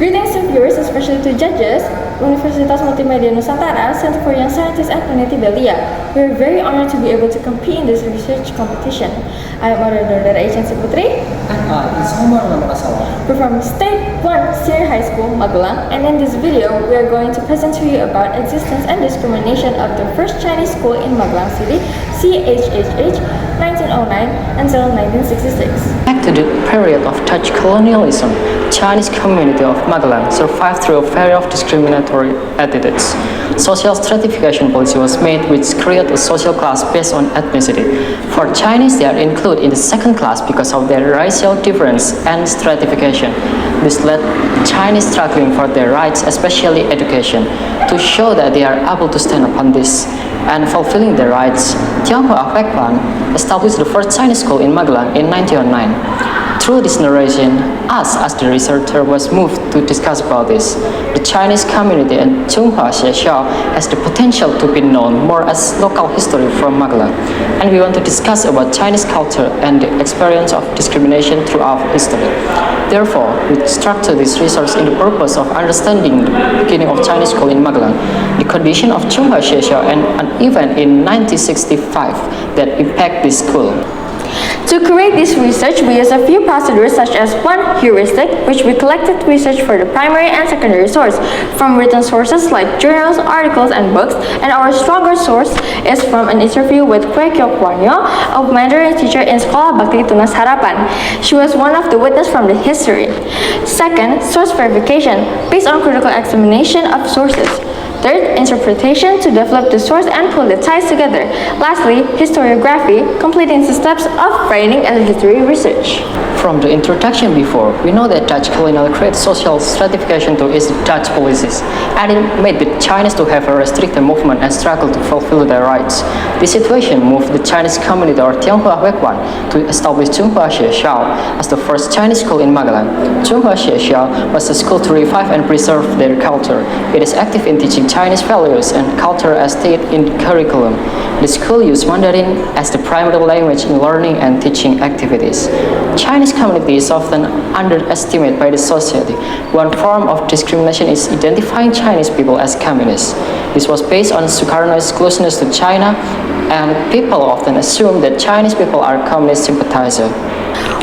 Greetings to viewers, especially to judges, Universitas Multimedia Nusantara, Center for Young Scientist Indonesia Belia. We are very honored to be able to compete in this research competition. I am Danurdara Eichensi. And I is We're from State 1 Senior High School, Magelang, and in this video, we are going to present to you about existence and discrimination of the first Chinese school in Magelang City, CHHH, 1909 until 1966. Back to the period of Dutch colonialism, Chinese community of Magelang survived through a variety of discriminatory attitudes. Social stratification policy was made, which created a social class based on ethnicity. For Chinese, they are included in the second class because of their racial difference and stratification. This led Chinese struggling for their rights, especially education. To show that they are able to stand upon this and fulfilling their rights, Tiong Hoa Hwee Koan established the first Chinese school in Magelang in 1909. Through this narration, us as the researcher was moved to discuss about this. The Chinese community and Chung Hua Hsueh Hsao has the potential to be known more as local history from Magelang, and we want to discuss about Chinese culture and the experience of discrimination throughout history. Therefore, we structured this research in the purpose of understanding the beginning of Chinese school in Magelang, the condition of Chung Hua Hsueh Hsao, and an event in 1965 that impact this school. To create this research, we use a few procedures such as one heuristic, which we collected research for the primary and secondary source from written sources like journals, articles, and books, and our stronger source is from an interview with Hwee Koan, a Mandarin teacher in Sekolah Bakti Tunas Harapan. She was one of the witnesses from the history. Second, source verification, based on critical examination of sources. Third, interpretation to develop the source and pull the ties together. Lastly, historiography, completing the steps of writing and history research. From the introduction before, we know that Dutch colonial created social stratification to its Dutch policies, and it made the Chinese to have a restricted movement and struggle to fulfill their rights. This situation moved the Chinese community or Tiong Hoa Hwee Koan to establish Chung Hua Hsueh Hsao as the first Chinese school in Magelang. Chung Hua Hsueh Hsao was a school to revive and preserve their culture. It is active in teaching Chinese values and culture as stated in the curriculum. The school used Mandarin as the primary language in learning and teaching activities. Chinese community is often underestimated by the society. One form of discrimination is identifying Chinese people as communists. This was based on Sukarno's closeness to China, and people often assume that Chinese people are communist sympathizers.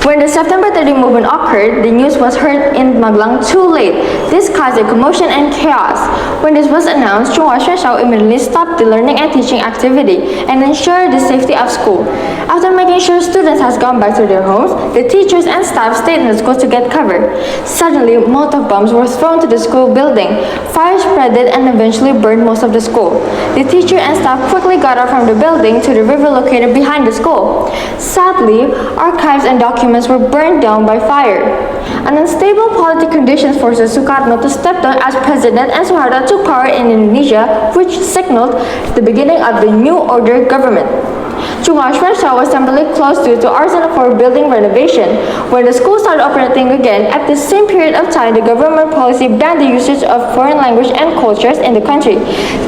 When the September 30 movement occurred, the news was heard in Magelang too late. This caused a commotion and chaos. When this was announced, Chung Hua Hsueh Hsao immediately stopped the learning and teaching activity and ensured the safety of school. After making sure students has gone back to their homes, the teachers and staff stayed in the school to get cover. Suddenly, Molotov bombs were thrown to the school building. Fire spreaded and eventually burned most of the school. The teacher and staff quickly got out from the building to the river located behind the school. Sadly, archives and documents were burned down by fire. An unstable political conditions forced Sukarno to step down as president, and Suharto took power in Indonesia, which signaled the beginning of the new order government. Chung Hua Hsueh Hsao was temporarily closed due to arson for building renovation. When the school started operating again, at the same period of time, the government policy banned the usage of foreign language and cultures in the country.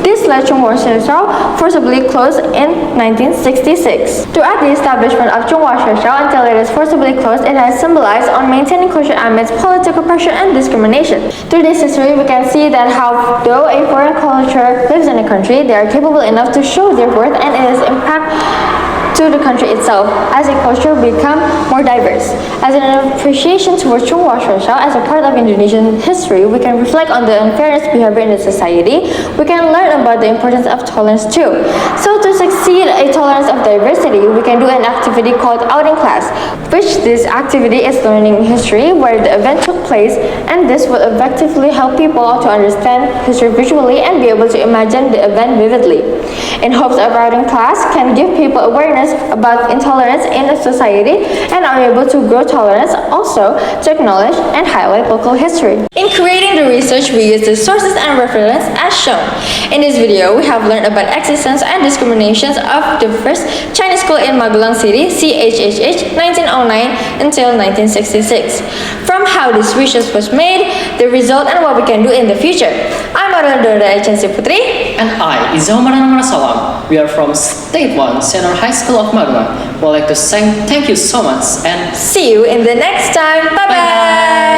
This led Chung Hua Hsueh Hsao forcibly closed in 1966. Throughout the establishment of Chung Hua Hsueh Hsao until it is forcibly closed, it has symbolized on maintaining culture amidst political pressure and discrimination. Through this history, we can see that how though a foreign culture lives in a country, they are capable enough to show their worth and its impact to the country itself as a culture become more diverse. As an appreciation towards Chung Hua Hsueh Hsao as a part of Indonesian history, we can reflect on the unfairness behavior in the society. We can learn about the importance of tolerance too. So to succeed a tolerance of diversity, we can do an activity called outing class, which this activity is learning history where the event took place, and this will effectively help people to understand history visually and be able to imagine the event vividly. In hopes of outing class can give people awareness about intolerance in the society and are able to grow tolerance, also to acknowledge and highlight local history. In creating the research, we use the sources and reference as shown. In this video, we have learned about existence and discriminations of the first Chinese school in Magelang City, CHHH, 1909 until 1966. From how this research was made, the result, and what we can do in the future. I'm Danurdara Eichensi. And I, we are from State 1 Senior High School of Magelang. We'd like to say thank you so much and see you in the next time. Bye bye.